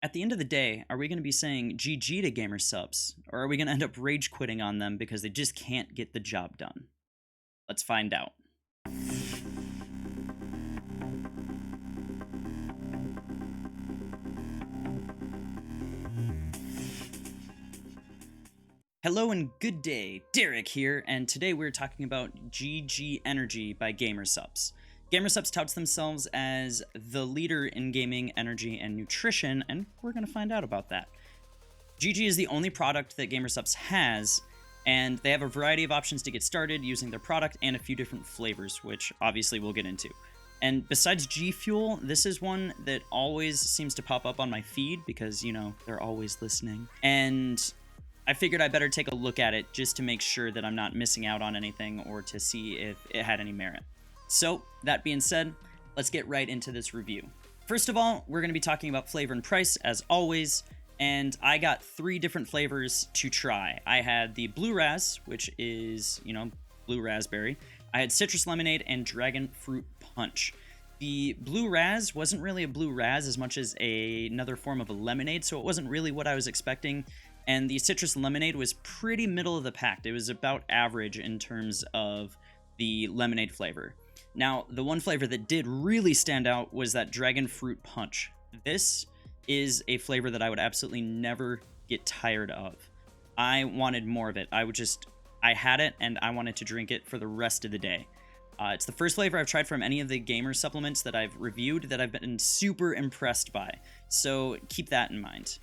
At the end of the day, are we going to be saying GG to GamerSupps, or are we going to end up rage quitting on them because they just can't get the job done? Let's find out. Hello and good day, Derek here, and today we're talking about GG Energy by GamerSupps. GamerSupps touts themselves as the leader in gaming, energy, and nutrition, and we're going to find out about that. GG is the only product that GamerSupps has, and they have a variety of options to get started using their product and a few different flavors, which obviously we'll get into. And besides GFuel, this is one that always seems to pop up on my feed because, you know, they're always listening. And I figured I better take a look at it just to make sure that I'm not missing out on anything or to see if it had any merit. So, that being said, let's get right into this review. First of all, we're going to be talking about flavor and price as always, and I got 3 different flavors to try. I had the Blue Raz, which is, you know, blue raspberry. I had citrus lemonade and dragon fruit punch. The Blue Raz wasn't really a Blue Raz as much as another form of a lemonade, so it wasn't really what I was expecting. And the citrus lemonade was pretty middle of the pack. It was about average in terms of the lemonade flavor. Now, the one flavor that did really stand out was that dragon fruit punch. This is a flavor that I would absolutely never get tired of. I wanted more of it. I had it and I wanted to drink it for the rest of the day. It's the first flavor I've tried from any of the gamer supplements that I've reviewed that I've been super impressed by. So keep that in mind.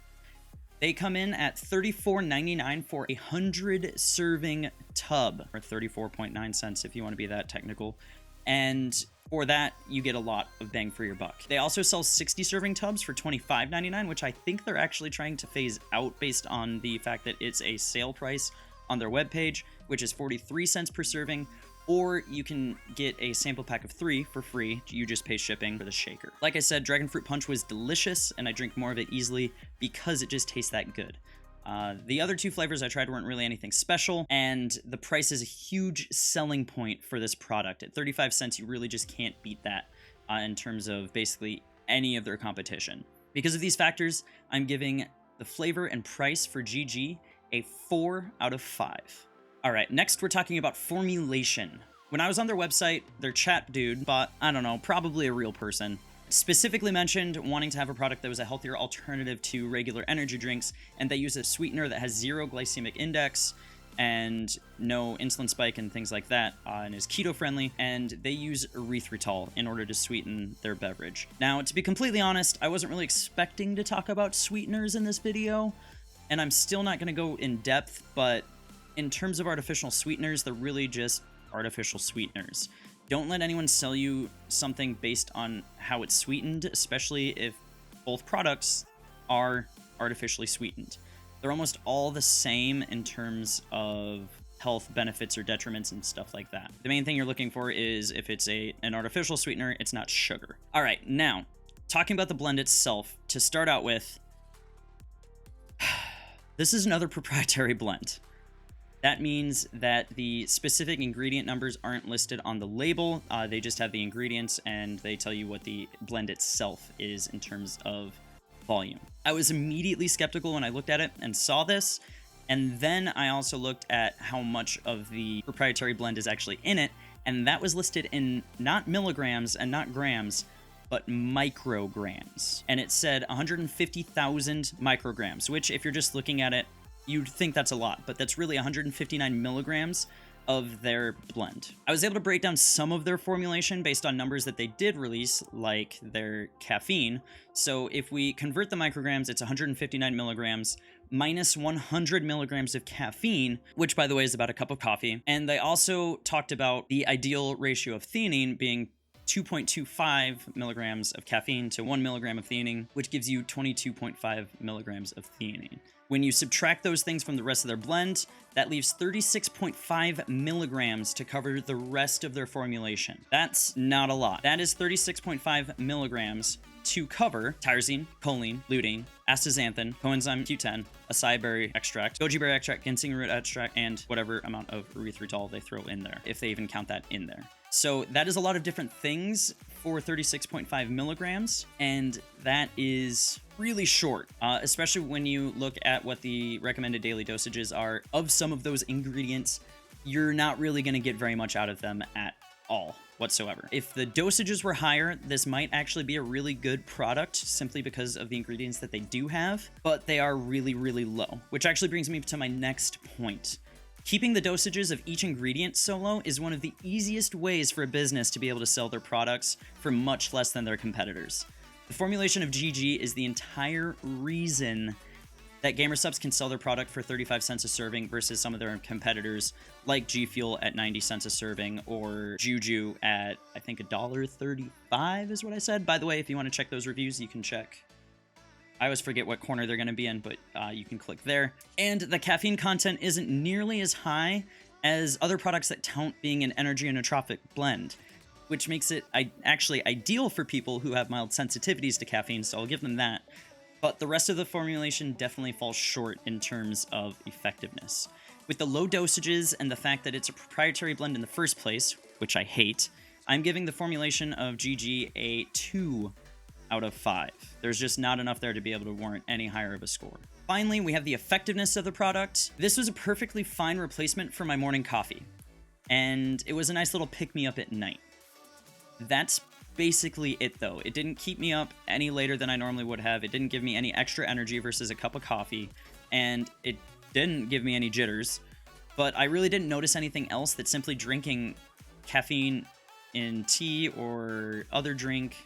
They come in at $34.99 for a 100 serving tub, or 34.9 cents if you want to be that technical. And for that, you get a lot of bang for your buck. They also sell 60 serving tubs for $25.99, which I think they're actually trying to phase out based on the fact that it's a sale price on their webpage, which is 43 cents per serving. Or you can get a sample pack of 3 for free. You just pay shipping for the shaker. Like I said, Dragon Fruit Punch was delicious, and I drink more of it easily because it just tastes that good. The other 2 flavors I tried weren't really anything special, and the price is a huge selling point for this product. At 35 cents, you really just can't beat that in terms of basically any of their competition. Because of these factors, I'm giving the flavor and price for GG a 4 out of 5. All right, next we're talking about Formulation. When I was on their website, their chat dude, but I don't know, probably a real person, specifically mentioned wanting to have a product that was a healthier alternative to regular energy drinks, and they use a sweetener that has 0 glycemic index and no insulin spike and things like that, and is keto friendly, and they use erythritol in order to sweeten their beverage. Now, to be completely honest, I wasn't really expecting to talk about sweeteners in this video, and I'm still not going to go in depth, but in terms of artificial sweeteners, they're really just artificial sweeteners. Don't let anyone sell you something based on how it's sweetened, especially if both products are artificially sweetened. They're almost all the same in terms of health benefits or detriments and stuff like that. The main thing you're looking for is if it's an artificial sweetener, it's not sugar. All right, now, talking about the blend itself, to start out with, this is another proprietary blend. That means that the specific ingredient numbers aren't listed on the label. They just have the ingredients and they tell you what the blend itself is in terms of volume. I was immediately skeptical when I looked at it and saw this. And then I also looked at how much of the proprietary blend is actually in it. And that was listed in not milligrams and not grams, but micrograms. And it said 150,000 micrograms, which if you're just looking at it, you'd think that's a lot, but that's really 159 milligrams of their blend. I was able to break down some of their formulation based on numbers that they did release, like their caffeine. So if we convert the micrograms, it's 159 milligrams minus 100 milligrams of caffeine, which by the way is about a cup of coffee. And they also talked about the ideal ratio of theanine being 2.25 milligrams of caffeine to 1 milligram of theanine, which gives you 22.5 milligrams of theanine. When you subtract those things from the rest of their blend, that leaves 36.5 milligrams to cover the rest of their formulation. That's not a lot. That is 36.5 milligrams to cover tyrosine, choline, lutein, astaxanthin, coenzyme Q10, acai berry extract, goji berry extract, ginseng root extract, and whatever amount of erythritol they throw in there, if they even count that in there. So that is a lot of different things for 36.5 milligrams, and that is really short, especially when you look at what the recommended daily dosages are of some of those ingredients. You're not really going to get very much out of them at all whatsoever. If the dosages were higher, this might actually be a really good product simply because of the ingredients that they do have, but they are really, really low, which actually brings me to my next point. Keeping the dosages of each ingredient so low is one of the easiest ways for a business to be able to sell their products for much less than their competitors. The formulation of GG is the entire reason that GamerSupps can sell their product for 35 cents a serving versus some of their competitors like GFuel at 90 cents a serving or Juju at, I think, $1.35 is what I said. By the way, if you want to check those reviews, you can check. I always forget what corner they're going to be in, but you can click there. And the caffeine content isn't nearly as high as other products that tout being an energy and nootropic blend, which makes it actually ideal for people who have mild sensitivities to caffeine, so I'll give them that. But the rest of the formulation definitely falls short in terms of effectiveness. With the low dosages and the fact that it's a proprietary blend in the first place, which I hate, I'm giving the formulation of GG a 2 out of 5. There's just not enough there to be able to warrant any higher of a score. Finally, we have the effectiveness of the product. This was a perfectly fine replacement for my morning coffee, and it was a nice little pick-me-up at night. That's basically it, though. It didn't keep me up any later than I normally would have. It didn't give me any extra energy versus a cup of coffee, and it didn't give me any jitters, but I really didn't notice anything else that simply drinking caffeine in tea or other drink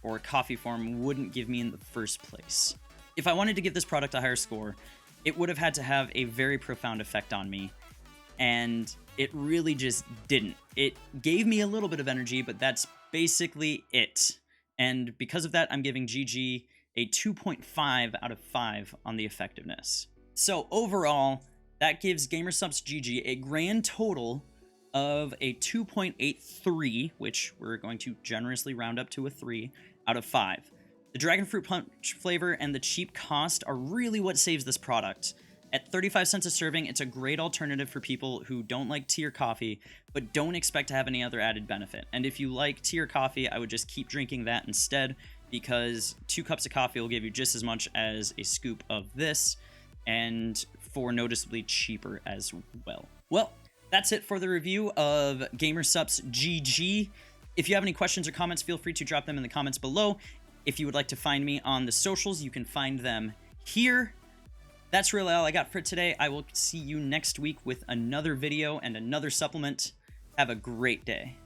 or coffee form wouldn't give me in the first place. If I wanted to give this product a higher score, it would have had to have a very profound effect on me, and it really just didn't. It gave me a little bit of energy, but that's basically it. And because of that, I'm giving GG a 2.5 out of 5 on the effectiveness. So overall, that gives GamerSupps GG a grand total of a 2.83, which we're going to generously round up to a 3 out of 5. The Dragon Fruit Punch flavor and the cheap cost are really what saves this product. At 35 cents a serving, it's a great alternative for people who don't like tea or coffee, but don't expect to have any other added benefit. And if you like tea or coffee, I would just keep drinking that instead, because 2 cups of coffee will give you just as much as a scoop of this, and for noticeably cheaper as well. Well, that's it for the review of GamerSupps GG. If you have any questions or comments, feel free to drop them in the comments below. If you would like to find me on the socials, you can find them here. That's really all I got for today. I will see you next week with another video and another supplement. Have a great day.